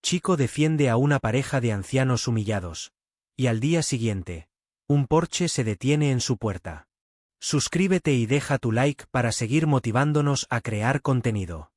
chico defiende a una pareja de ancianos humillados. Y al día siguiente, un Porsche se detiene en su puerta. Suscríbete y deja tu like para seguir motivándonos a crear contenido.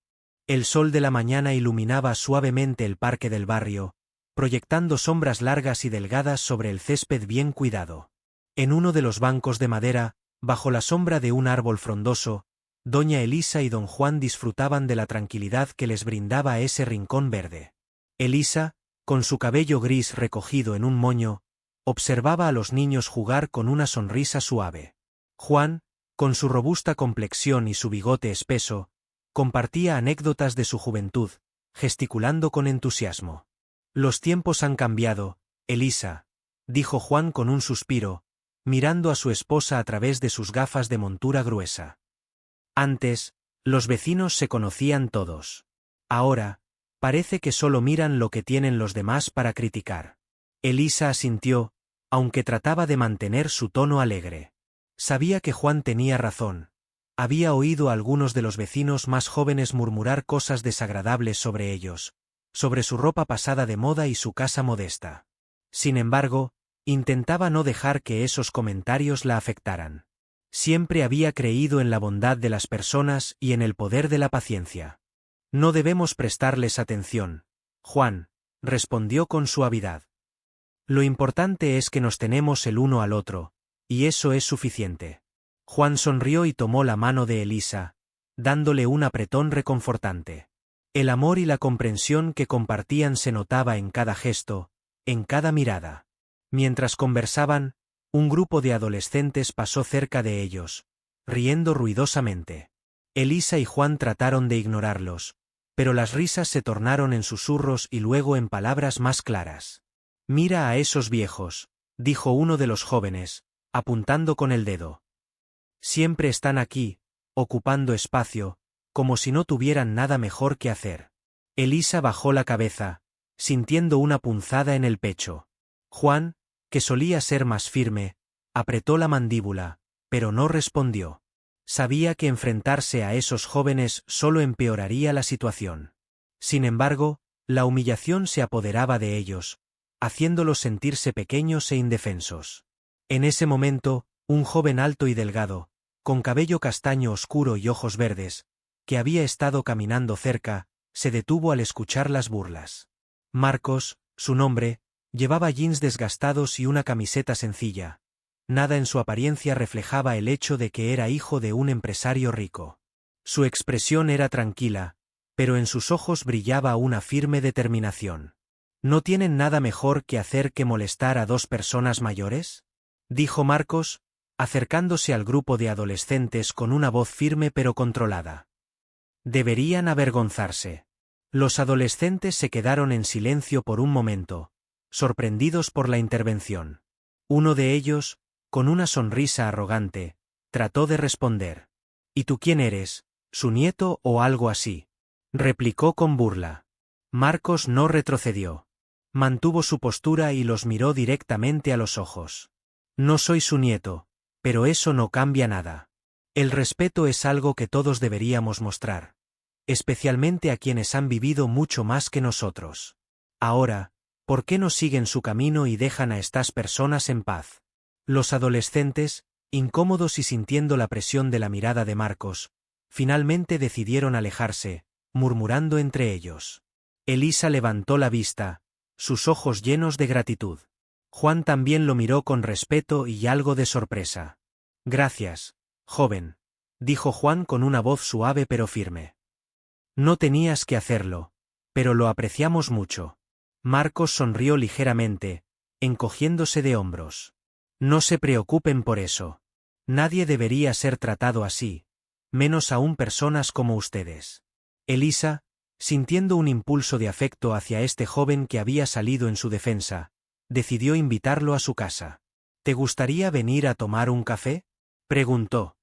El sol de la mañana iluminaba suavemente el parque del barrio, proyectando sombras largas y delgadas sobre el césped bien cuidado. En uno de los bancos de madera, bajo la sombra de un árbol frondoso, doña Elisa y don Juan disfrutaban de la tranquilidad que les brindaba ese rincón verde. Elisa, con su cabello gris recogido en un moño, observaba a los niños jugar con una sonrisa suave. Juan, con su robusta complexión y su bigote espeso, compartía anécdotas de su juventud, gesticulando con entusiasmo. Los tiempos han cambiado, Elisa, dijo Juan con un suspiro, mirando a su esposa a través de sus gafas de montura gruesa. Antes, los vecinos se conocían todos. Ahora, parece que solo miran lo que tienen los demás para criticar. Elisa asintió, aunque trataba de mantener su tono alegre. Sabía que Juan tenía razón. Había oído a algunos de los vecinos más jóvenes murmurar cosas desagradables sobre ellos, sobre su ropa pasada de moda y su casa modesta. Sin embargo, intentaba no dejar que esos comentarios la afectaran. Siempre había creído en la bondad de las personas y en el poder de la paciencia. No debemos prestarles atención, Juan, respondió con suavidad. Lo importante es que nos tenemos el uno al otro, y eso es suficiente. Juan sonrió y tomó la mano de Elisa, dándole un apretón reconfortante. El amor y la comprensión que compartían se notaba en cada gesto, en cada mirada. Mientras conversaban, un grupo de adolescentes pasó cerca de ellos, riendo ruidosamente. Elisa y Juan trataron de ignorarlos, pero las risas se tornaron en susurros y luego en palabras más claras. «Mira a esos viejos», dijo uno de los jóvenes, apuntando con el dedo. «Siempre están aquí, ocupando espacio, como si no tuvieran nada mejor que hacer». Elisa bajó la cabeza, sintiendo una punzada en el pecho. Juan, que solía ser más firme, apretó la mandíbula, pero no respondió. Sabía que enfrentarse a esos jóvenes solo empeoraría la situación. Sin embargo, la humillación se apoderaba de ellos, haciéndolos sentirse pequeños e indefensos. En ese momento, un joven alto y delgado, con cabello castaño oscuro y ojos verdes, que había estado caminando cerca, se detuvo al escuchar las burlas. Marcos, su nombre, llevaba jeans desgastados y una camiseta sencilla. Nada en su apariencia reflejaba el hecho de que era hijo de un empresario rico. Su expresión era tranquila, pero en sus ojos brillaba una firme determinación. ¿No tienen nada mejor que hacer que molestar a dos personas mayores?, dijo Marcos, acercándose al grupo de adolescentes con una voz firme pero controlada. Deberían avergonzarse. Los adolescentes se quedaron en silencio por un momento, sorprendidos por la intervención. Uno de ellos, con una sonrisa arrogante, trató de responder. «¿Y tú quién eres, su nieto o algo así?», replicó con burla. Marcos no retrocedió. Mantuvo su postura y los miró directamente a los ojos. «No soy su nieto, pero eso no cambia nada. El respeto es algo que todos deberíamos mostrar, especialmente a quienes han vivido mucho más que nosotros. Ahora, ¿por qué no siguen su camino y dejan a estas personas en paz?». Los adolescentes, incómodos y sintiendo la presión de la mirada de Marcos, finalmente decidieron alejarse, murmurando entre ellos. Elisa levantó la vista, sus ojos llenos de gratitud. Juan también lo miró con respeto y algo de sorpresa. «Gracias, joven», dijo Juan con una voz suave pero firme. «No tenías que hacerlo, pero lo apreciamos mucho». Marcos sonrió ligeramente, encogiéndose de hombros. «No se preocupen por eso. Nadie debería ser tratado así, menos aún personas como ustedes». Elisa, sintiendo un impulso de afecto hacia este joven que había salido en su defensa, decidió invitarlo a su casa. «¿Te gustaría venir a tomar un café?», preguntó.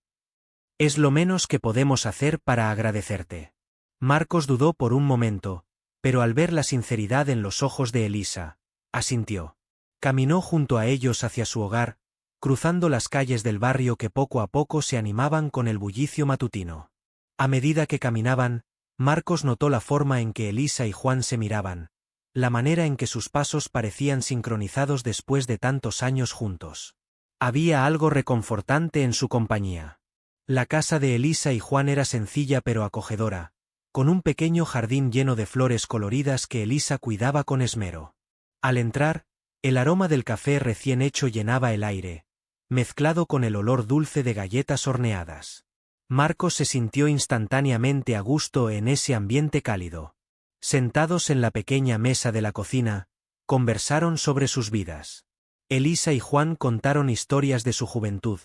«Es lo menos que podemos hacer para agradecerte». Marcos dudó por un momento, pero al ver la sinceridad en los ojos de Elisa, asintió. Caminó junto a ellos hacia su hogar, cruzando las calles del barrio que poco a poco se animaban con el bullicio matutino. A medida que caminaban, Marcos notó la forma en que Elisa y Juan se miraban, la manera en que sus pasos parecían sincronizados después de tantos años juntos. Había algo reconfortante en su compañía. La casa de Elisa y Juan era sencilla pero acogedora, con un pequeño jardín lleno de flores coloridas que Elisa cuidaba con esmero. Al entrar, el aroma del café recién hecho llenaba el aire, mezclado con el olor dulce de galletas horneadas. Marcos se sintió instantáneamente a gusto en ese ambiente cálido. Sentados en la pequeña mesa de la cocina, conversaron sobre sus vidas. Elisa y Juan contaron historias de su juventud,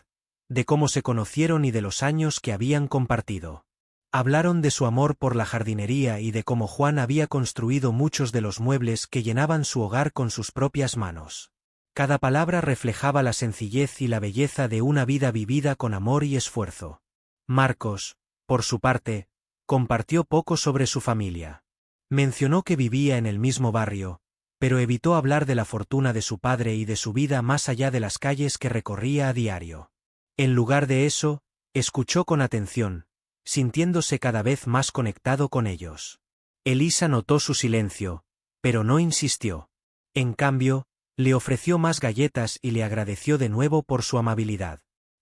de cómo se conocieron y de los años que habían compartido. Hablaron de su amor por la jardinería y de cómo Juan había construido muchos de los muebles que llenaban su hogar con sus propias manos. Cada palabra reflejaba la sencillez y la belleza de una vida vivida con amor y esfuerzo. Marcos, por su parte, compartió poco sobre su familia. Mencionó que vivía en el mismo barrio, pero evitó hablar de la fortuna de su padre y de su vida más allá de las calles que recorría a diario. En lugar de eso, escuchó con atención, sintiéndose cada vez más conectado con ellos. Elisa notó su silencio, pero no insistió. En cambio, le ofreció más galletas y le agradeció de nuevo por su amabilidad.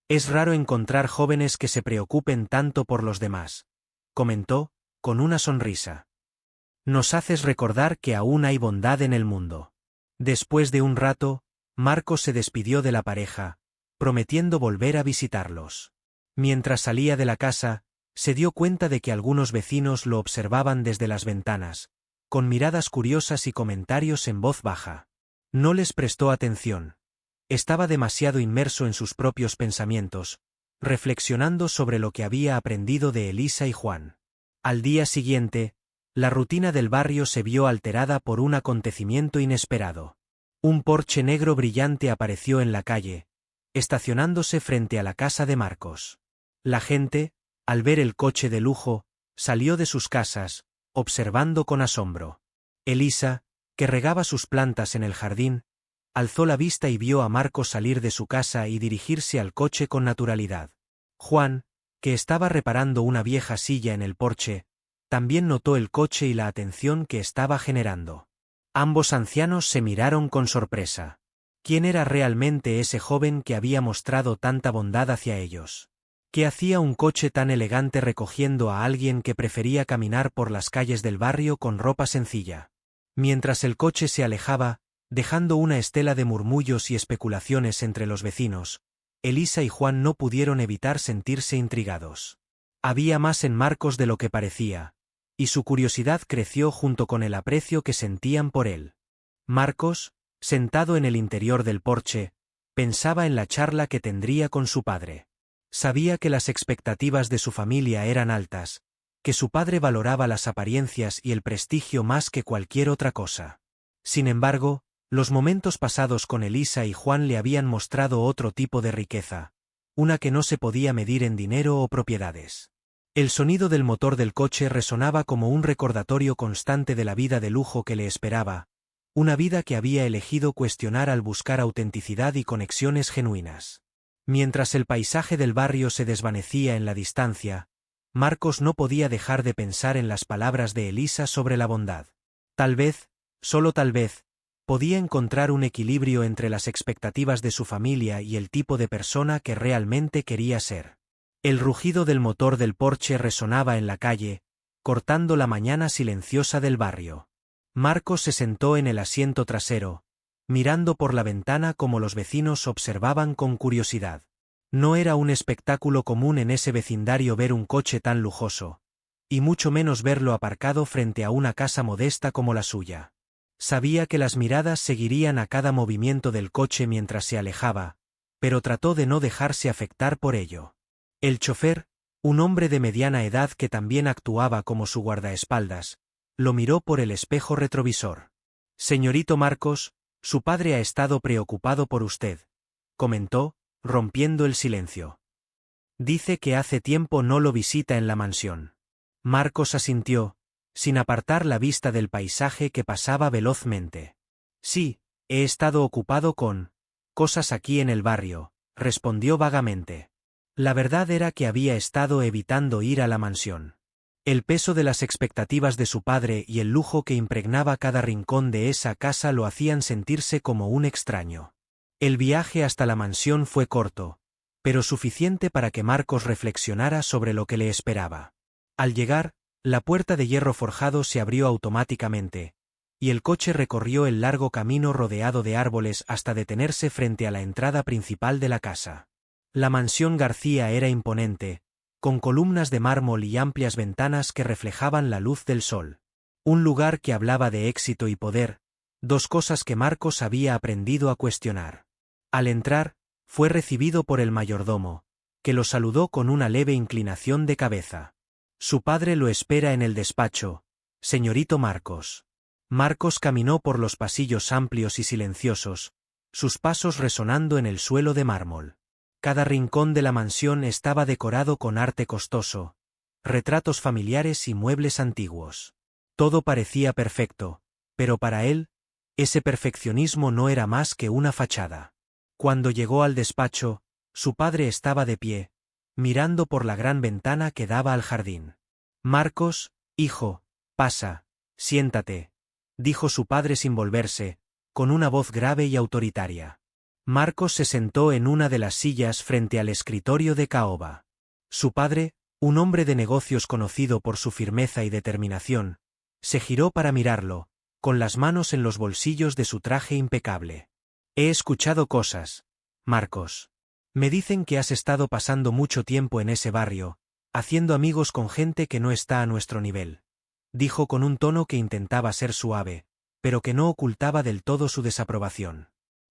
Es raro encontrar jóvenes que se preocupen tanto por los demás, comentó, con una sonrisa. Nos haces recordar que aún hay bondad en el mundo. Después de un rato, Marcos se despidió de la pareja, prometiendo volver a visitarlos. Mientras salía de la casa, se dio cuenta de que algunos vecinos lo observaban desde las ventanas, con miradas curiosas y comentarios en voz baja. No les prestó atención. Estaba demasiado inmerso en sus propios pensamientos, reflexionando sobre lo que había aprendido de Elisa y Juan. Al día siguiente, la rutina del barrio se vio alterada por un acontecimiento inesperado. Un Porsche negro brillante apareció en la calle, estacionándose frente a la casa de Marcos. La gente, al ver el coche de lujo, salió de sus casas, observando con asombro. Elisa, que regaba sus plantas en el jardín, alzó la vista y vio a Marcos salir de su casa y dirigirse al coche con naturalidad. Juan, que estaba reparando una vieja silla en el porche, también notó el coche y la atención que estaba generando. Ambos ancianos se miraron con sorpresa. ¿Quién era realmente ese joven que había mostrado tanta bondad hacia ellos? ¿Qué hacía un coche tan elegante recogiendo a alguien que prefería caminar por las calles del barrio con ropa sencilla? Mientras el coche se alejaba, dejando una estela de murmullos y especulaciones entre los vecinos, Elisa y Juan no pudieron evitar sentirse intrigados. Había más en Marcos de lo que parecía, y su curiosidad creció junto con el aprecio que sentían por él. Marcos, sentado en el interior del porche, pensaba en la charla que tendría con su padre. Sabía que las expectativas de su familia eran altas, que su padre valoraba las apariencias y el prestigio más que cualquier otra cosa. Sin embargo, los momentos pasados con Elisa y Juan le habían mostrado otro tipo de riqueza, una que no se podía medir en dinero o propiedades. El sonido del motor del coche resonaba como un recordatorio constante de la vida de lujo que le esperaba, una vida que había elegido cuestionar al buscar autenticidad y conexiones genuinas. Mientras el paisaje del barrio se desvanecía en la distancia, Marcos no podía dejar de pensar en las palabras de Elisa sobre la bondad. Tal vez, solo tal vez, podía encontrar un equilibrio entre las expectativas de su familia y el tipo de persona que realmente quería ser. El rugido del motor del Porsche resonaba en la calle, cortando la mañana silenciosa del barrio. Marcos se sentó en el asiento trasero, mirando por la ventana como los vecinos observaban con curiosidad. No era un espectáculo común en ese vecindario ver un coche tan lujoso, y mucho menos verlo aparcado frente a una casa modesta como la suya. Sabía que las miradas seguirían a cada movimiento del coche mientras se alejaba, pero trató de no dejarse afectar por ello. El chofer, un hombre de mediana edad que también actuaba como su guardaespaldas, lo miró por el espejo retrovisor. Señorito Marcos, su padre ha estado preocupado por usted, comentó, rompiendo el silencio. Dice que hace tiempo no lo visita en la mansión. Marcos asintió, sin apartar la vista del paisaje que pasaba velozmente. Sí, he estado ocupado con cosas aquí en el barrio, respondió vagamente. La verdad era que había estado evitando ir a la mansión. El peso de las expectativas de su padre y el lujo que impregnaba cada rincón de esa casa lo hacían sentirse como un extraño. El viaje hasta la mansión fue corto, pero suficiente para que Marcos reflexionara sobre lo que le esperaba. Al llegar, la puerta de hierro forjado se abrió automáticamente, y el coche recorrió el largo camino rodeado de árboles hasta detenerse frente a la entrada principal de la casa. La mansión García era imponente, con columnas de mármol y amplias ventanas que reflejaban la luz del sol. Un lugar que hablaba de éxito y poder, dos cosas que Marcos había aprendido a cuestionar. Al entrar, fue recibido por el mayordomo, que lo saludó con una leve inclinación de cabeza. Su padre lo espera en el despacho, señorito Marcos. Marcos caminó por los pasillos amplios y silenciosos, sus pasos resonando en el suelo de mármol. Cada rincón de la mansión estaba decorado con arte costoso, retratos familiares y muebles antiguos. Todo parecía perfecto, pero para él, ese perfeccionismo no era más que una fachada. Cuando llegó al despacho, su padre estaba de pie, mirando por la gran ventana que daba al jardín. Marcos, hijo, pasa, siéntate, dijo su padre sin volverse, con una voz grave y autoritaria. Marcos se sentó en una de las sillas frente al escritorio de caoba. Su padre, un hombre de negocios conocido por su firmeza y determinación, se giró para mirarlo, con las manos en los bolsillos de su traje impecable. He escuchado cosas, Marcos. Me dicen que has estado pasando mucho tiempo en ese barrio, haciendo amigos con gente que no está a nuestro nivel, dijo con un tono que intentaba ser suave, pero que no ocultaba del todo su desaprobación.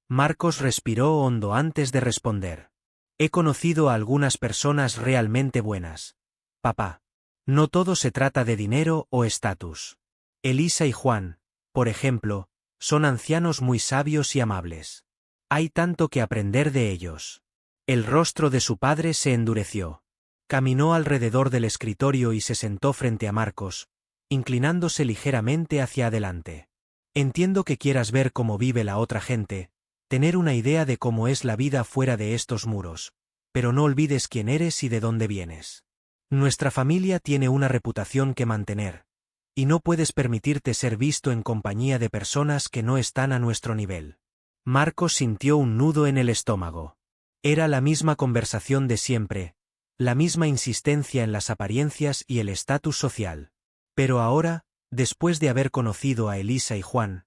Marcos respiró hondo antes de responder. He conocido a algunas personas realmente buenas. Papá. No todo se trata de dinero o estatus. Elisa y Juan, por ejemplo, son ancianos muy sabios y amables. Hay tanto que aprender de ellos. El rostro de su padre se endureció. Caminó alrededor del escritorio y se sentó frente a Marcos, inclinándose ligeramente hacia adelante. Entiendo que quieras ver cómo vive la otra gente, tener una idea de cómo es la vida fuera de estos muros, pero no olvides quién eres y de dónde vienes. Nuestra familia tiene una reputación que mantener, y no puedes permitirte ser visto en compañía de personas que no están a nuestro nivel. Marcos sintió un nudo en el estómago. Era la misma conversación de siempre, la misma insistencia en las apariencias y el estatus social. Pero ahora, después de haber conocido a Elisa y Juan,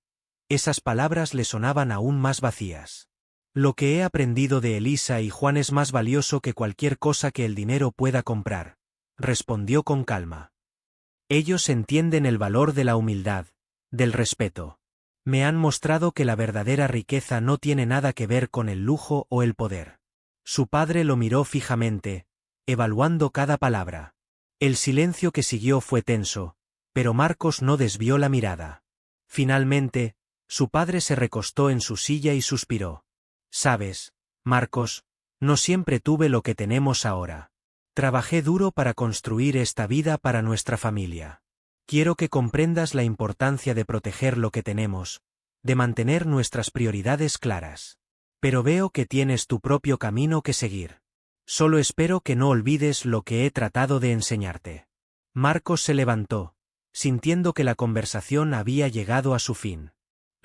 esas palabras le sonaban aún más vacías. Lo que he aprendido de Elisa y Juan es más valioso que cualquier cosa que el dinero pueda comprar, respondió con calma. Ellos entienden el valor de la humildad, del respeto. Me han mostrado que la verdadera riqueza no tiene nada que ver con el lujo o el poder. Su padre lo miró fijamente, evaluando cada palabra. El silencio que siguió fue tenso, pero Marcos no desvió la mirada. Finalmente, su padre se recostó en su silla y suspiró. Sabes, Marcos, no siempre tuve lo que tenemos ahora. Trabajé duro para construir esta vida para nuestra familia. Quiero que comprendas la importancia de proteger lo que tenemos, de mantener nuestras prioridades claras. Pero veo que tienes tu propio camino que seguir. Solo espero que no olvides lo que he tratado de enseñarte. Marcos se levantó, sintiendo que la conversación había llegado a su fin.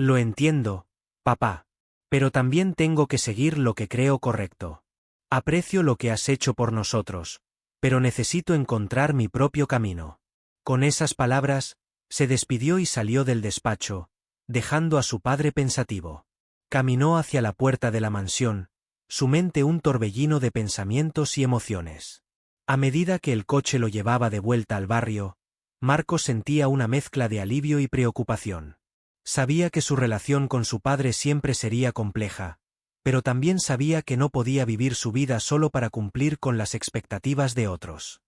Lo entiendo, papá. Pero también tengo que seguir lo que creo correcto. Aprecio lo que has hecho por nosotros, pero necesito encontrar mi propio camino. Con esas palabras, se despidió y salió del despacho, dejando a su padre pensativo. Caminó hacia la puerta de la mansión, su mente un torbellino de pensamientos y emociones. A medida que el coche lo llevaba de vuelta al barrio, Marcos sentía una mezcla de alivio y preocupación. Sabía que su relación con su padre siempre sería compleja, pero también sabía que no podía vivir su vida solo para cumplir con las expectativas de otros.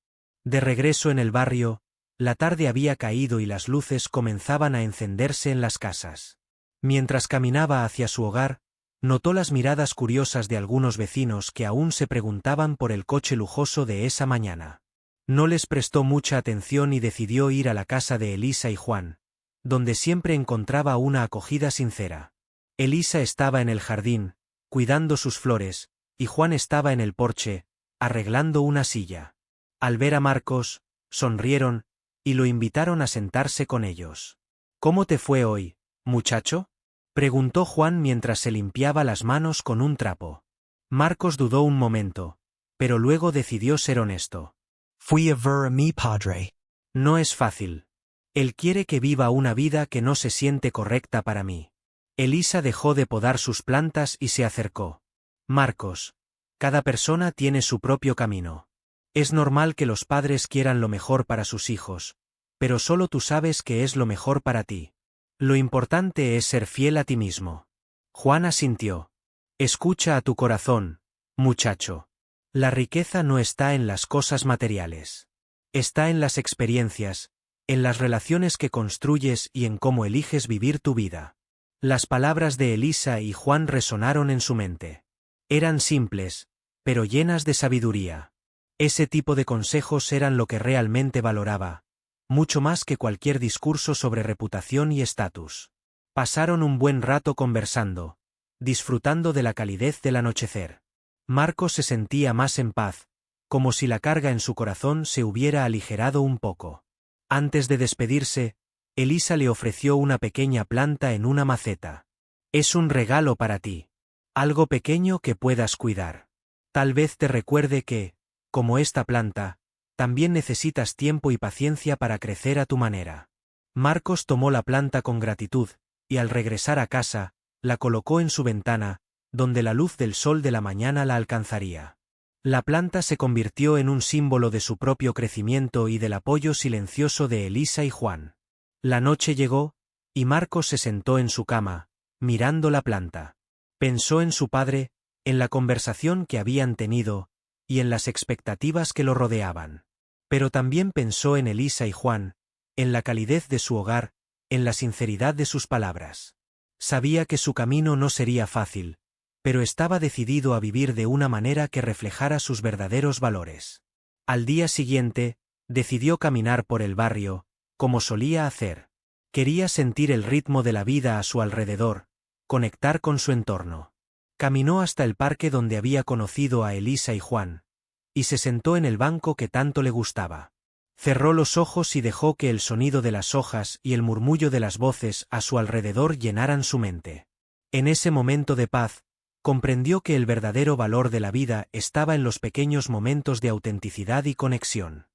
De regreso en el barrio, la tarde había caído y las luces comenzaban a encenderse en las casas. Mientras caminaba hacia su hogar, notó las miradas curiosas de algunos vecinos que aún se preguntaban por el coche lujoso de esa mañana. No les prestó mucha atención y decidió ir a la casa de Elisa y Juan, donde siempre encontraba una acogida sincera. Elisa estaba en el jardín, cuidando sus flores, y Juan estaba en el porche, arreglando una silla. Al ver a Marcos, sonrieron, y lo invitaron a sentarse con ellos. ¿Cómo te fue hoy, muchacho?, preguntó Juan mientras se limpiaba las manos con un trapo. Marcos dudó un momento, pero luego decidió ser honesto. Fui a ver a mi padre. No es fácil. Él quiere que viva una vida que no se siente correcta para mí. Elisa dejó de podar sus plantas y se acercó. Marcos, cada persona tiene su propio camino. Es normal que los padres quieran lo mejor para sus hijos, pero solo tú sabes qué es lo mejor para ti. Lo importante es ser fiel a ti mismo. Juan asintió. Escucha a tu corazón, muchacho. La riqueza no está en las cosas materiales. Está en las experiencias, en las relaciones que construyes y en cómo eliges vivir tu vida. Las palabras de Elisa y Juan resonaron en su mente. Eran simples, pero llenas de sabiduría. Ese tipo de consejos eran lo que realmente valoraba, mucho más que cualquier discurso sobre reputación y estatus. Pasaron un buen rato conversando, disfrutando de la calidez del anochecer. Marcos se sentía más en paz, como si la carga en su corazón se hubiera aligerado un poco. Antes de despedirse, Elisa le ofreció una pequeña planta en una maceta. Es un regalo para ti. Algo pequeño que puedas cuidar. Tal vez te recuerde que, como esta planta, también necesitas tiempo y paciencia para crecer a tu manera. Marcos tomó la planta con gratitud, y al regresar a casa, la colocó en su ventana, donde la luz del sol de la mañana la alcanzaría. La planta se convirtió en un símbolo de su propio crecimiento y del apoyo silencioso de Elisa y Juan. La noche llegó, y Marcos se sentó en su cama, mirando la planta. Pensó en su padre, en la conversación que habían tenido, y en las expectativas que lo rodeaban. Pero también pensó en Elisa y Juan, en la calidez de su hogar, en la sinceridad de sus palabras. Sabía que su camino no sería fácil, pero estaba decidido a vivir de una manera que reflejara sus verdaderos valores. Al día siguiente, decidió caminar por el barrio, como solía hacer. Quería sentir el ritmo de la vida a su alrededor, conectar con su entorno. Caminó hasta el parque donde había conocido a Elisa y Juan, y se sentó en el banco que tanto le gustaba. Cerró los ojos y dejó que el sonido de las hojas y el murmullo de las voces a su alrededor llenaran su mente. En ese momento de paz, comprendió que el verdadero valor de la vida estaba en los pequeños momentos de autenticidad y conexión.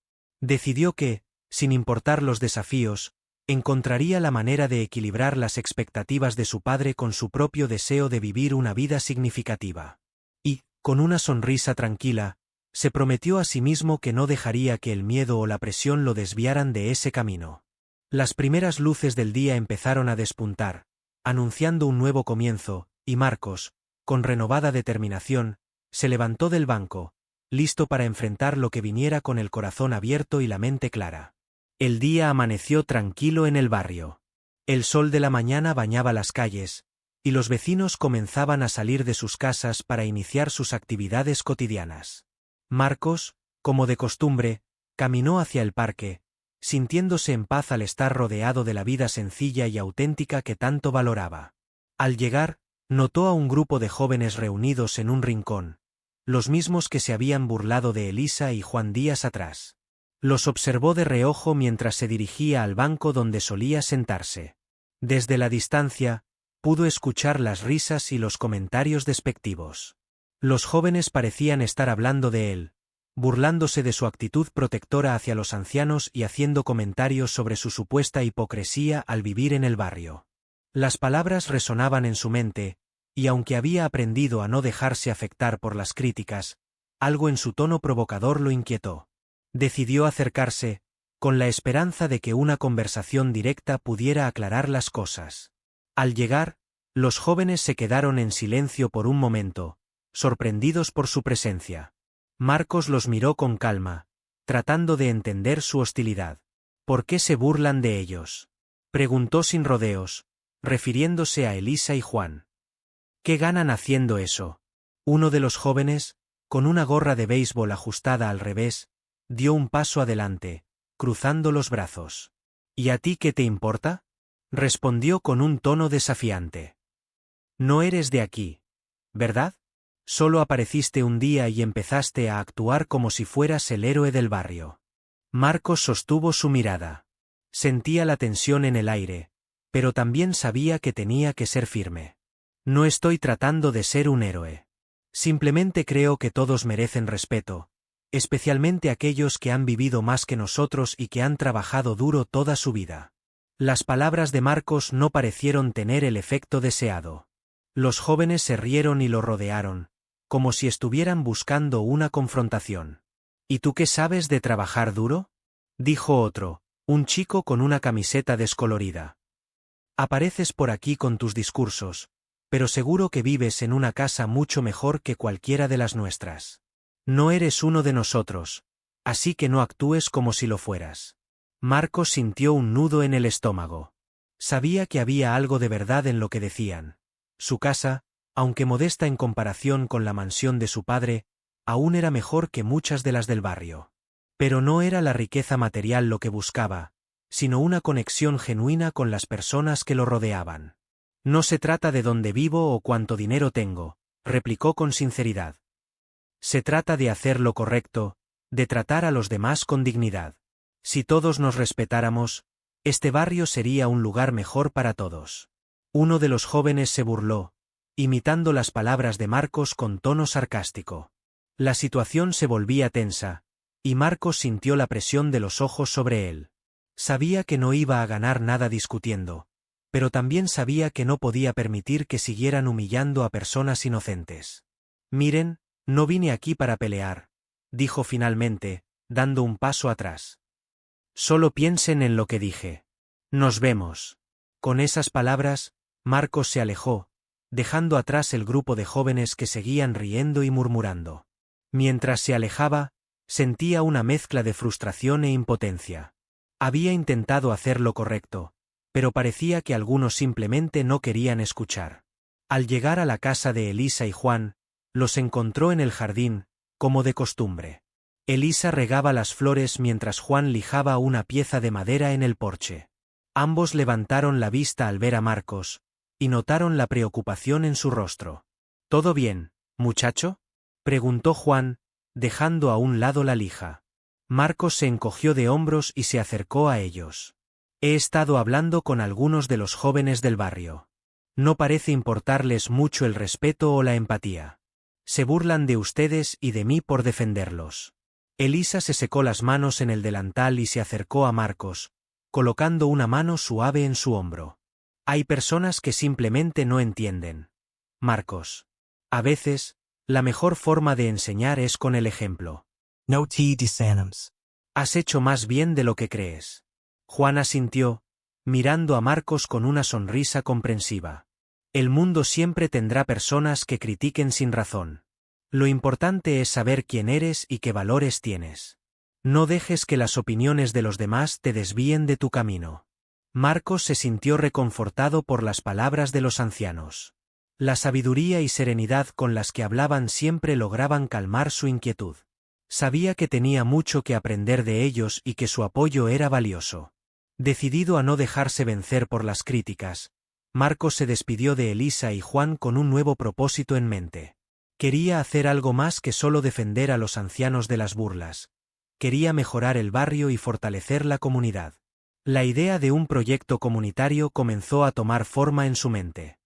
Decidió que, sin importar los desafíos, encontraría la manera de equilibrar las expectativas de su padre con su propio deseo de vivir una vida significativa. Y, con una sonrisa tranquila, se prometió a sí mismo que no dejaría que el miedo o la presión lo desviaran de ese camino. Las primeras luces del día empezaron a despuntar, anunciando un nuevo comienzo, y Marcos, con renovada determinación, se levantó del banco, listo para enfrentar lo que viniera con el corazón abierto y la mente clara. El día amaneció tranquilo en el barrio. El sol de la mañana bañaba las calles, y los vecinos comenzaban a salir de sus casas para iniciar sus actividades cotidianas. Marcos, como de costumbre, caminó hacia el parque, sintiéndose en paz al estar rodeado de la vida sencilla y auténtica que tanto valoraba. Al llegar, notó a un grupo de jóvenes reunidos en un rincón, los mismos que se habían burlado de Elisa y Juan días atrás. Los observó de reojo mientras se dirigía al banco donde solía sentarse. Desde la distancia, pudo escuchar las risas y los comentarios despectivos. Los jóvenes parecían estar hablando de él, burlándose de su actitud protectora hacia los ancianos y haciendo comentarios sobre su supuesta hipocresía al vivir en el barrio. Las palabras resonaban en su mente, y aunque había aprendido a no dejarse afectar por las críticas, algo en su tono provocador lo inquietó. Decidió acercarse, con la esperanza de que una conversación directa pudiera aclarar las cosas. Al llegar, los jóvenes se quedaron en silencio por un momento, sorprendidos por su presencia. Marcos los miró con calma, tratando de entender su hostilidad. ¿Por qué se burlan de ellos?, preguntó sin rodeos, refiriéndose a Elisa y Juan. ¿Qué ganan haciendo eso? Uno de los jóvenes, con una gorra de béisbol ajustada al revés, dio un paso adelante, cruzando los brazos. ¿Y a ti qué te importa?, respondió con un tono desafiante. No eres de aquí, ¿verdad? Solo apareciste un día y empezaste a actuar como si fueras el héroe del barrio. Marcos sostuvo su mirada. Sentía la tensión en el aire, pero también sabía que tenía que ser firme. No estoy tratando de ser un héroe. Simplemente creo que todos merecen respeto, especialmente aquellos que han vivido más que nosotros y que han trabajado duro toda su vida. Las palabras de Marcos no parecieron tener el efecto deseado. Los jóvenes se rieron y lo rodearon, como si estuvieran buscando una confrontación. ¿Y tú qué sabes de trabajar duro?, dijo otro, un chico con una camiseta descolorida. Apareces por aquí con tus discursos, pero seguro que vives en una casa mucho mejor que cualquiera de las nuestras. No eres uno de nosotros, así que no actúes como si lo fueras. Marcos sintió un nudo en el estómago. Sabía que había algo de verdad en lo que decían. Su casa, aunque modesta en comparación con la mansión de su padre, aún era mejor que muchas de las del barrio. Pero no era la riqueza material lo que buscaba, sino una conexión genuina con las personas que lo rodeaban. No se trata de dónde vivo o cuánto dinero tengo, replicó con sinceridad. Se trata de hacer lo correcto, de tratar a los demás con dignidad. Si todos nos respetáramos, este barrio sería un lugar mejor para todos. Uno de los jóvenes se burló, imitando las palabras de Marcos con tono sarcástico. La situación se volvía tensa, y Marcos sintió la presión de los ojos sobre él. Sabía que no iba a ganar nada discutiendo, pero también sabía que no podía permitir que siguieran humillando a personas inocentes. Miren, no vine aquí para pelear, dijo finalmente, dando un paso atrás. Solo piensen en lo que dije. Nos vemos. Con esas palabras, Marcos se alejó, dejando atrás el grupo de jóvenes que seguían riendo y murmurando. Mientras se alejaba, sentía una mezcla de frustración e impotencia. Había intentado hacer lo correcto, pero parecía que algunos simplemente no querían escuchar. Al llegar a la casa de Elisa y Juan, los encontró en el jardín, como de costumbre. Elisa regaba las flores mientras Juan lijaba una pieza de madera en el porche. Ambos levantaron la vista al ver a Marcos, y notaron la preocupación en su rostro. ¿Todo bien, muchacho?, preguntó Juan, dejando a un lado la lija. Marcos se encogió de hombros y se acercó a ellos. He estado hablando con algunos de los jóvenes del barrio. No parece importarles mucho el respeto o la empatía. Se burlan de ustedes y de mí por defenderlos. Elisa se secó las manos en el delantal y se acercó a Marcos, colocando una mano suave en su hombro. Hay personas que simplemente no entienden. Marcos. A veces, la mejor forma de enseñar es con el ejemplo. No te desanimes. Has hecho más bien de lo que crees. Juan asintió, mirando a Marcos con una sonrisa comprensiva. El mundo siempre tendrá personas que critiquen sin razón. Lo importante es saber quién eres y qué valores tienes. No dejes que las opiniones de los demás te desvíen de tu camino. Marcos se sintió reconfortado por las palabras de los ancianos. La sabiduría y serenidad con las que hablaban siempre lograban calmar su inquietud. Sabía que tenía mucho que aprender de ellos y que su apoyo era valioso. Decidido a no dejarse vencer por las críticas, Marcos se despidió de Elisa y Juan con un nuevo propósito en mente. Quería hacer algo más que solo defender a los ancianos de las burlas. Quería mejorar el barrio y fortalecer la comunidad. La idea de un proyecto comunitario comenzó a tomar forma en su mente.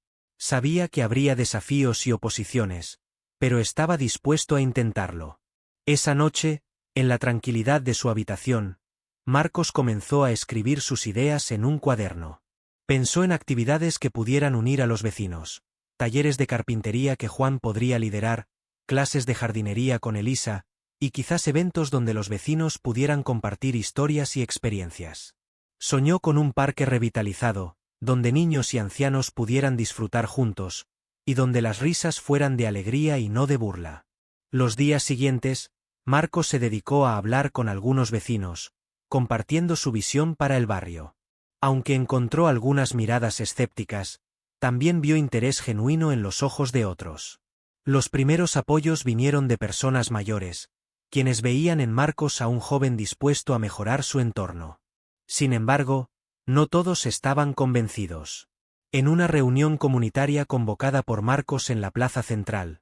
Sabía que habría desafíos y oposiciones, pero estaba dispuesto a intentarlo. Esa noche, en la tranquilidad de su habitación, Marcos comenzó a escribir sus ideas en un cuaderno. Pensó en actividades que pudieran unir a los vecinos, talleres de carpintería que Juan podría liderar, clases de jardinería con Elisa, y quizás eventos donde los vecinos pudieran compartir historias y experiencias. Soñó con un parque revitalizado, donde niños y ancianos pudieran disfrutar juntos, y donde las risas fueran de alegría y no de burla. Los días siguientes, Marcos se dedicó a hablar con algunos vecinos, compartiendo su visión para el barrio. Aunque encontró algunas miradas escépticas, también vio interés genuino en los ojos de otros. Los primeros apoyos vinieron de personas mayores, quienes veían en Marcos a un joven dispuesto a mejorar su entorno. Sin embargo, no todos estaban convencidos. En una reunión comunitaria convocada por Marcos en la plaza central,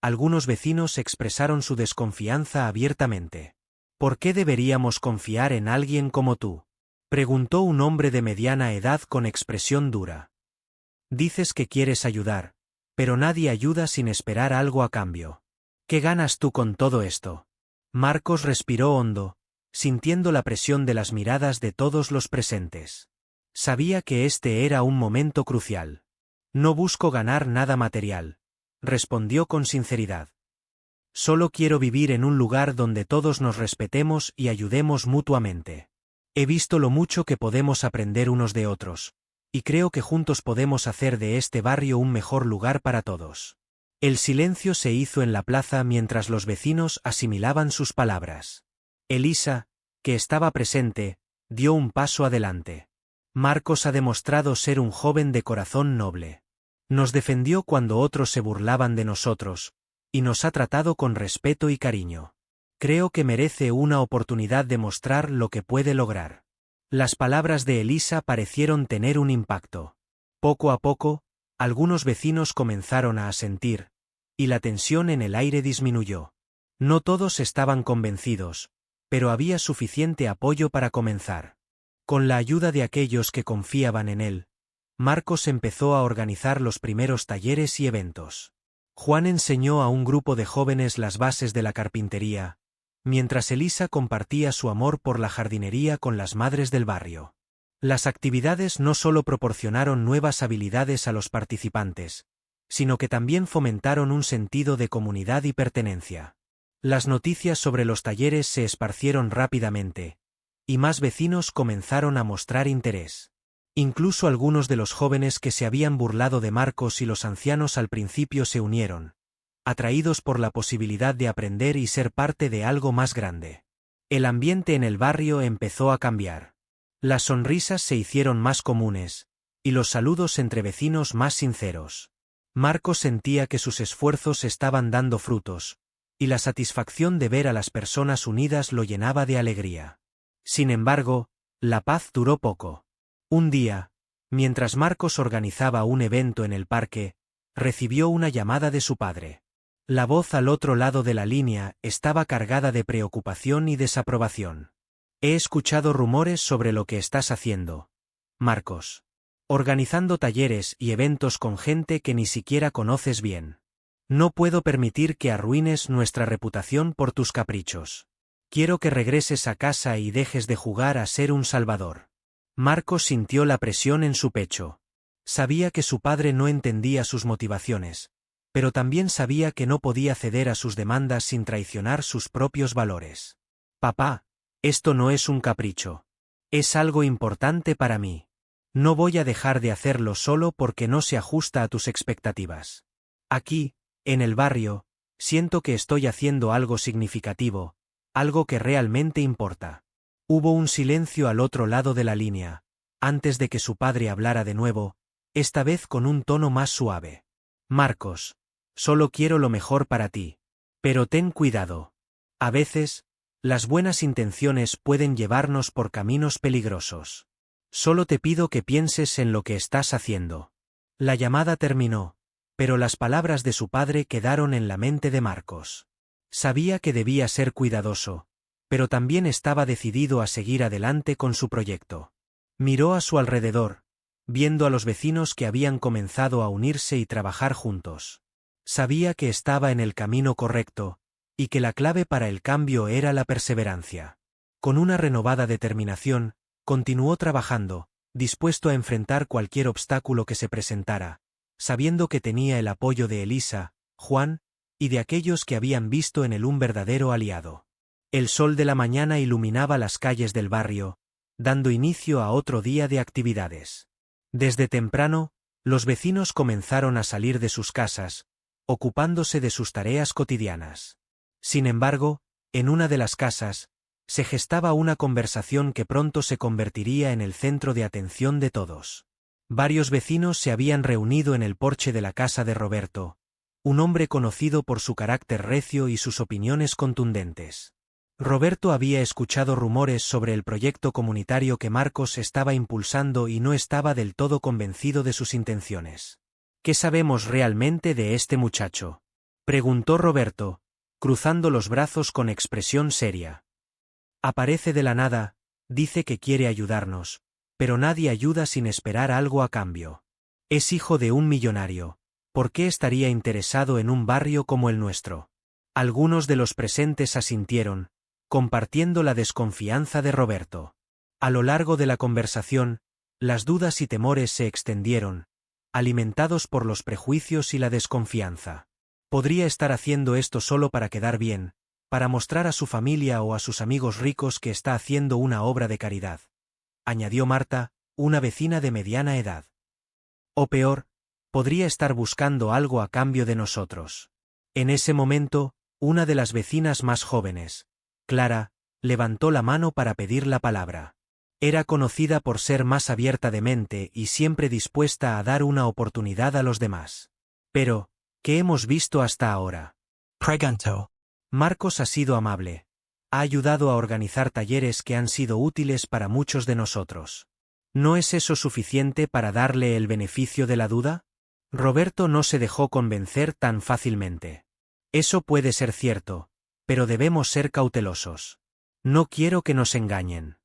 algunos vecinos expresaron su desconfianza abiertamente. ¿Por qué deberíamos confiar en alguien como tú? Preguntó un hombre de mediana edad con expresión dura. Dices que quieres ayudar, pero nadie ayuda sin esperar algo a cambio. ¿Qué ganas tú con todo esto? Marcos respiró hondo, sintiendo la presión de las miradas de todos los presentes. Sabía que este era un momento crucial. No busco ganar nada material, respondió con sinceridad. Solo quiero vivir en un lugar donde todos nos respetemos y ayudemos mutuamente. He visto lo mucho que podemos aprender unos de otros, y creo que juntos podemos hacer de este barrio un mejor lugar para todos. El silencio se hizo en la plaza mientras los vecinos asimilaban sus palabras. Elisa, que estaba presente, dio un paso adelante. Marcos ha demostrado ser un joven de corazón noble. Nos defendió cuando otros se burlaban de nosotros, y nos ha tratado con respeto y cariño. Creo que merece una oportunidad de mostrar lo que puede lograr. Las palabras de Elisa parecieron tener un impacto. Poco a poco, algunos vecinos comenzaron a asentir, y la tensión en el aire disminuyó. No todos estaban convencidos, pero había suficiente apoyo para comenzar. Con la ayuda de aquellos que confiaban en él, Marcos empezó a organizar los primeros talleres y eventos. Juan enseñó a un grupo de jóvenes las bases de la carpintería, mientras Elisa compartía su amor por la jardinería con las madres del barrio. Las actividades no solo proporcionaron nuevas habilidades a los participantes, sino que también fomentaron un sentido de comunidad y pertenencia. Las noticias sobre los talleres se esparcieron rápidamente, y más vecinos comenzaron a mostrar interés. Incluso algunos de los jóvenes que se habían burlado de Marcos y los ancianos al principio se unieron, atraídos por la posibilidad de aprender y ser parte de algo más grande. El ambiente en el barrio empezó a cambiar. Las sonrisas se hicieron más comunes, y los saludos entre vecinos más sinceros. Marcos sentía que sus esfuerzos estaban dando frutos, y la satisfacción de ver a las personas unidas lo llenaba de alegría. Sin embargo, la paz duró poco. Un día, mientras Marcos organizaba un evento en el parque, recibió una llamada de su padre. La voz al otro lado de la línea estaba cargada de preocupación y desaprobación. He escuchado rumores sobre lo que estás haciendo, Marcos. Organizando talleres y eventos con gente que ni siquiera conoces bien. No puedo permitir que arruines nuestra reputación por tus caprichos. Quiero que regreses a casa y dejes de jugar a ser un salvador. Marcos sintió la presión en su pecho. Sabía que su padre no entendía sus motivaciones, pero también sabía que no podía ceder a sus demandas sin traicionar sus propios valores. Papá, esto no es un capricho. Es algo importante para mí. No voy a dejar de hacerlo solo porque no se ajusta a tus expectativas. Aquí, en el barrio, siento que estoy haciendo algo significativo, algo que realmente importa. Hubo un silencio al otro lado de la línea, antes de que su padre hablara de nuevo, esta vez con un tono más suave. Marcos, solo quiero lo mejor para ti. Pero ten cuidado. A veces, las buenas intenciones pueden llevarnos por caminos peligrosos. Solo te pido que pienses en lo que estás haciendo. La llamada terminó, pero las palabras de su padre quedaron en la mente de Marcos. Sabía que debía ser cuidadoso, pero también estaba decidido a seguir adelante con su proyecto. Miró a su alrededor, viendo a los vecinos que habían comenzado a unirse y trabajar juntos. Sabía que estaba en el camino correcto, y que la clave para el cambio era la perseverancia. Con una renovada determinación, continuó trabajando, dispuesto a enfrentar cualquier obstáculo que se presentara, sabiendo que tenía el apoyo de Elisa, Juan, y de aquellos que habían visto en él un verdadero aliado. El sol de la mañana iluminaba las calles del barrio, dando inicio a otro día de actividades. Desde temprano, los vecinos comenzaron a salir de sus casas, ocupándose de sus tareas cotidianas. Sin embargo, en una de las casas, se gestaba una conversación que pronto se convertiría en el centro de atención de todos. Varios vecinos se habían reunido en el porche de la casa de Roberto, un hombre conocido por su carácter recio y sus opiniones contundentes. Roberto había escuchado rumores sobre el proyecto comunitario que Marcos estaba impulsando y no estaba del todo convencido de sus intenciones. ¿Qué sabemos realmente de este muchacho?, preguntó Roberto, cruzando los brazos con expresión seria. Aparece de la nada, dice que quiere ayudarnos, pero nadie ayuda sin esperar algo a cambio. Es hijo de un millonario. ¿Por qué estaría interesado en un barrio como el nuestro? Algunos de los presentes asintieron, compartiendo la desconfianza de Roberto. A lo largo de la conversación, las dudas y temores se extendieron, alimentados por los prejuicios y la desconfianza. Podría estar haciendo esto solo para quedar bien, para mostrar a su familia o a sus amigos ricos que está haciendo una obra de caridad, añadió Marta, una vecina de mediana edad. O peor, podría estar buscando algo a cambio de nosotros. En ese momento, una de las vecinas más jóvenes, Clara, levantó la mano para pedir la palabra. Era conocida por ser más abierta de mente y siempre dispuesta a dar una oportunidad a los demás. Pero, ¿qué hemos visto hasta ahora? Pregunto. Marcos ha sido amable. Ha ayudado a organizar talleres que han sido útiles para muchos de nosotros. ¿No es eso suficiente para darle el beneficio de la duda? Roberto no se dejó convencer tan fácilmente. Eso puede ser cierto, pero debemos ser cautelosos. No quiero que nos engañen.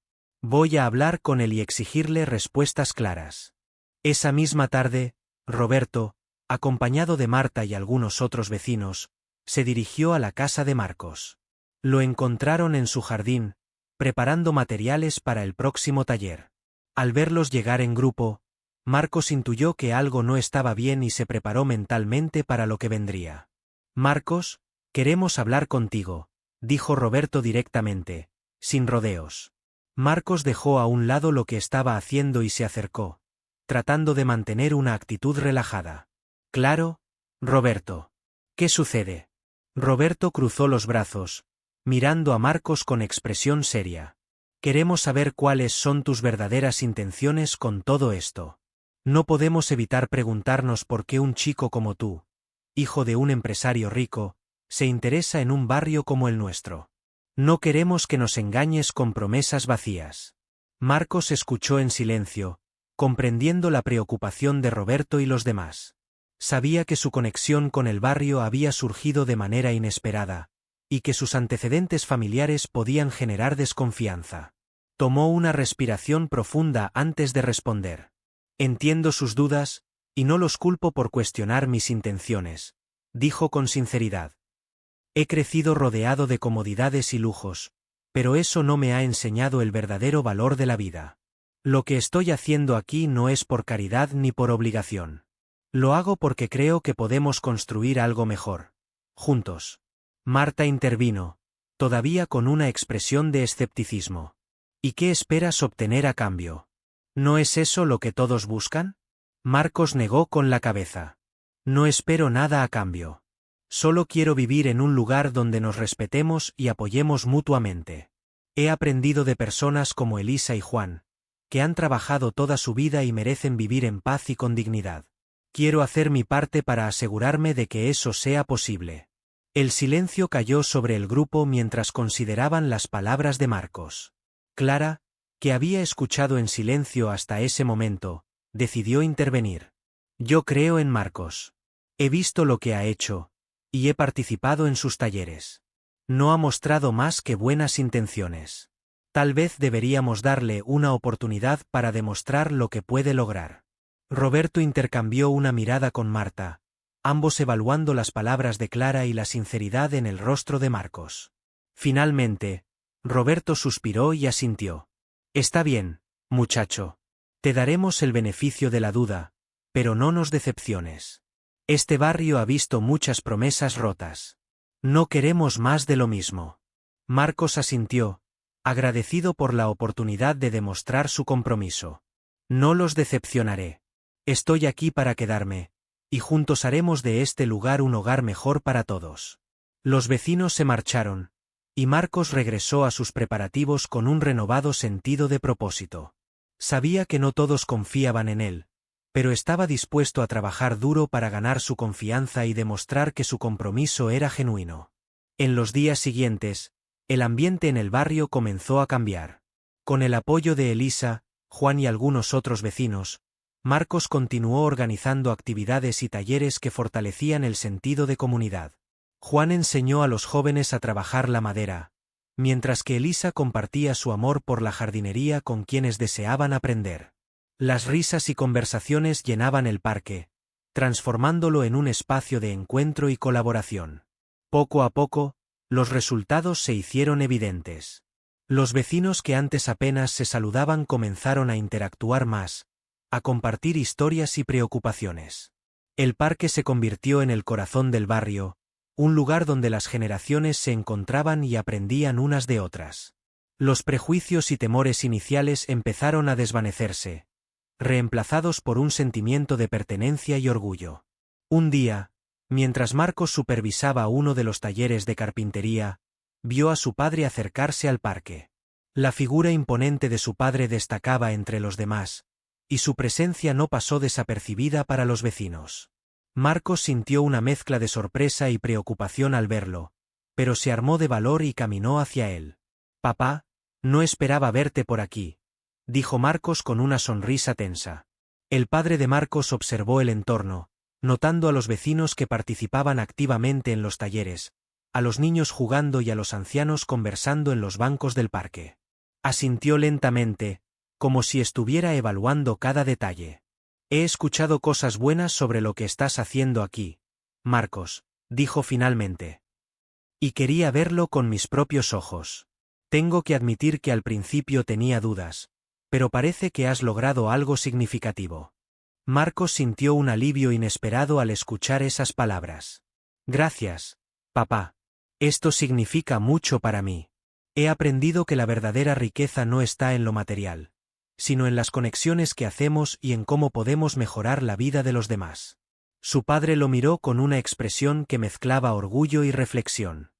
Voy a hablar con él y exigirle respuestas claras. Esa misma tarde, Roberto, acompañado de Marta y algunos otros vecinos, se dirigió a la casa de Marcos. Lo encontraron en su jardín, preparando materiales para el próximo taller. Al verlos llegar en grupo, Marcos intuyó que algo no estaba bien y se preparó mentalmente para lo que vendría. Marcos, queremos hablar contigo, dijo Roberto directamente, sin rodeos. Marcos dejó a un lado lo que estaba haciendo y se acercó, tratando de mantener una actitud relajada. Claro, Roberto. ¿Qué sucede? Roberto cruzó los brazos, mirando a Marcos con expresión seria. Queremos saber cuáles son tus verdaderas intenciones con todo esto. No podemos evitar preguntarnos por qué un chico como tú, hijo de un empresario rico, se interesa en un barrio como el nuestro. No queremos que nos engañes con promesas vacías. Marcos escuchó en silencio, comprendiendo la preocupación de Roberto y los demás. Sabía que su conexión con el barrio había surgido de manera inesperada, y que sus antecedentes familiares podían generar desconfianza. Tomó una respiración profunda antes de responder. Entiendo sus dudas, y no los culpo por cuestionar mis intenciones, dijo con sinceridad. He crecido rodeado de comodidades y lujos, pero eso no me ha enseñado el verdadero valor de la vida. Lo que estoy haciendo aquí no es por caridad ni por obligación. Lo hago porque creo que podemos construir algo mejor. Juntos. Marta intervino, todavía con una expresión de escepticismo. ¿Y qué esperas obtener a cambio? ¿No es eso lo que todos buscan? Marcos negó con la cabeza. No espero nada a cambio. Solo quiero vivir en un lugar donde nos respetemos y apoyemos mutuamente. He aprendido de personas como Elisa y Juan, que han trabajado toda su vida y merecen vivir en paz y con dignidad. Quiero hacer mi parte para asegurarme de que eso sea posible. El silencio cayó sobre el grupo mientras consideraban las palabras de Marcos. Clara, que había escuchado en silencio hasta ese momento, decidió intervenir. Yo creo en Marcos. He visto lo que ha hecho, y he participado en sus talleres. No ha mostrado más que buenas intenciones. Tal vez deberíamos darle una oportunidad para demostrar lo que puede lograr. Roberto intercambió una mirada con Marta, ambos evaluando las palabras de Clara y la sinceridad en el rostro de Marcos. Finalmente, Roberto suspiró y asintió. Está bien, muchacho. Te daremos el beneficio de la duda, pero no nos decepciones. Este barrio ha visto muchas promesas rotas. No queremos más de lo mismo. Marcos asintió, agradecido por la oportunidad de demostrar su compromiso. No los decepcionaré. Estoy aquí para quedarme, y juntos haremos de este lugar un hogar mejor para todos. Los vecinos se marcharon, y Marcos regresó a sus preparativos con un renovado sentido de propósito. Sabía que no todos confiaban en él, pero estaba dispuesto a trabajar duro para ganar su confianza y demostrar que su compromiso era genuino. En los días siguientes, el ambiente en el barrio comenzó a cambiar. Con el apoyo de Elisa, Juan y algunos otros vecinos, Marcos continuó organizando actividades y talleres que fortalecían el sentido de comunidad. Juan enseñó a los jóvenes a trabajar la madera, mientras que Elisa compartía su amor por la jardinería con quienes deseaban aprender. Las risas y conversaciones llenaban el parque, transformándolo en un espacio de encuentro y colaboración. Poco a poco, los resultados se hicieron evidentes. Los vecinos que antes apenas se saludaban comenzaron a interactuar más, a compartir historias y preocupaciones. El parque se convirtió en el corazón del barrio, un lugar donde las generaciones se encontraban y aprendían unas de otras. Los prejuicios y temores iniciales empezaron a desvanecerse, reemplazados por un sentimiento de pertenencia y orgullo. Un día, mientras Marcos supervisaba uno de los talleres de carpintería, vio a su padre acercarse al parque. La figura imponente de su padre destacaba entre los demás, y su presencia no pasó desapercibida para los vecinos. Marcos sintió una mezcla de sorpresa y preocupación al verlo, pero se armó de valor y caminó hacia él. «Papá, no esperaba verte por aquí», dijo Marcos con una sonrisa tensa. El padre de Marcos observó el entorno, notando a los vecinos que participaban activamente en los talleres, a los niños jugando y a los ancianos conversando en los bancos del parque. Asintió lentamente, como si estuviera evaluando cada detalle. «He escuchado cosas buenas sobre lo que estás haciendo aquí, Marcos», dijo finalmente. «Y quería verlo con mis propios ojos. Tengo que admitir que al principio tenía dudas, pero parece que has logrado algo significativo». Marcos sintió un alivio inesperado al escuchar esas palabras. «Gracias, papá. Esto significa mucho para mí. He aprendido que la verdadera riqueza no está en lo material, sino en las conexiones que hacemos y en cómo podemos mejorar la vida de los demás». Su padre lo miró con una expresión que mezclaba orgullo y reflexión.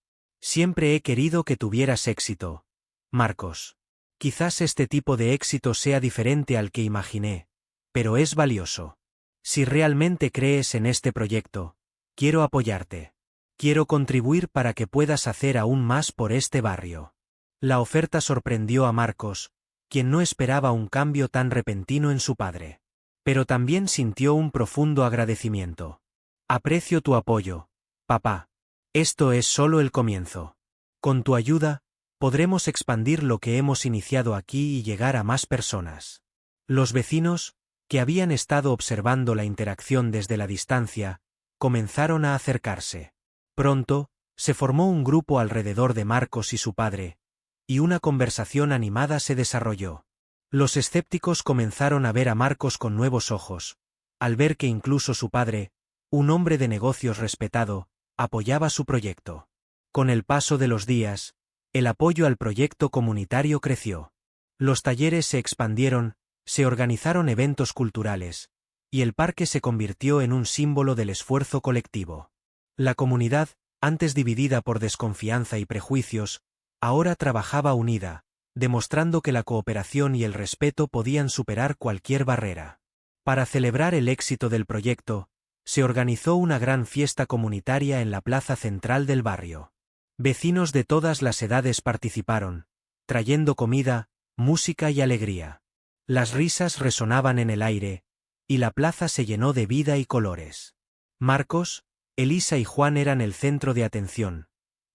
«Siempre he querido que tuvieras éxito, Marcos. Quizás este tipo de éxito sea diferente al que imaginé, pero es valioso. Si realmente crees en este proyecto, quiero apoyarte. Quiero contribuir para que puedas hacer aún más por este barrio». La oferta sorprendió a Marcos, quien no esperaba un cambio tan repentino en su padre. Pero también sintió un profundo agradecimiento. «Aprecio tu apoyo, papá. Esto es solo el comienzo. Con tu ayuda, podremos expandir lo que hemos iniciado aquí y llegar a más personas». Los vecinos, que habían estado observando la interacción desde la distancia, comenzaron a acercarse. Pronto, se formó un grupo alrededor de Marcos y su padre, y una conversación animada se desarrolló. Los escépticos comenzaron a ver a Marcos con nuevos ojos, al ver que incluso su padre, un hombre de negocios respetado, apoyaba su proyecto. Con el paso de los días, el apoyo al proyecto comunitario creció. Los talleres se expandieron, se organizaron eventos culturales, y el parque se convirtió en un símbolo del esfuerzo colectivo. La comunidad, antes dividida por desconfianza y prejuicios, ahora trabajaba unida, demostrando que la cooperación y el respeto podían superar cualquier barrera. Para celebrar el éxito del proyecto, se organizó una gran fiesta comunitaria en la plaza central del barrio. Vecinos de todas las edades participaron, trayendo comida, música y alegría. Las risas resonaban en el aire, y la plaza se llenó de vida y colores. Marcos, Elisa y Juan eran el centro de atención,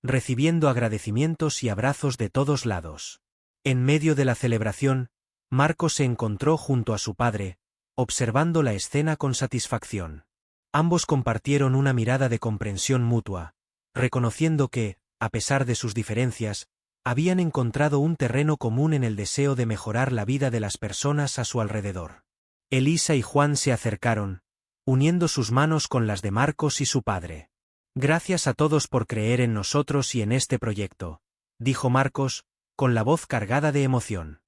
recibiendo agradecimientos y abrazos de todos lados. En medio de la celebración, Marcos se encontró junto a su padre, observando la escena con satisfacción. Ambos compartieron una mirada de comprensión mutua, reconociendo que, a pesar de sus diferencias, habían encontrado un terreno común en el deseo de mejorar la vida de las personas a su alrededor. Elisa y Juan se acercaron, uniendo sus manos con las de Marcos y su padre. «Gracias a todos por creer en nosotros y en este proyecto», dijo Marcos, con la voz cargada de emoción.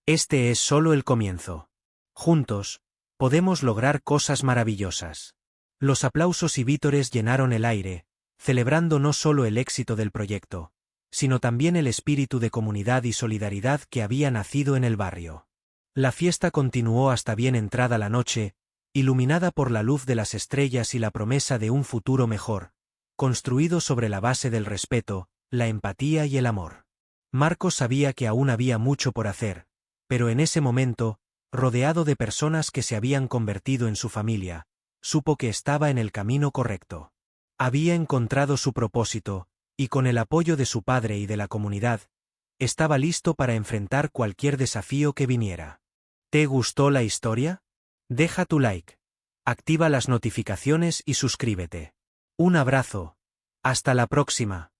«Este es solo el comienzo. Juntos, podemos lograr cosas maravillosas». Los aplausos y vítores llenaron el aire, celebrando no solo el éxito del proyecto, sino también el espíritu de comunidad y solidaridad que había nacido en el barrio. La fiesta continuó hasta bien entrada la noche, iluminada por la luz de las estrellas y la promesa de un futuro mejor, construido sobre la base del respeto, la empatía y el amor. Marcos sabía que aún había mucho por hacer, pero en ese momento, rodeado de personas que se habían convertido en su familia, supo que estaba en el camino correcto. Había encontrado su propósito, y con el apoyo de su padre y de la comunidad, estaba listo para enfrentar cualquier desafío que viniera. ¿Te gustó la historia? Deja tu like, activa las notificaciones y suscríbete. Un abrazo. Hasta la próxima.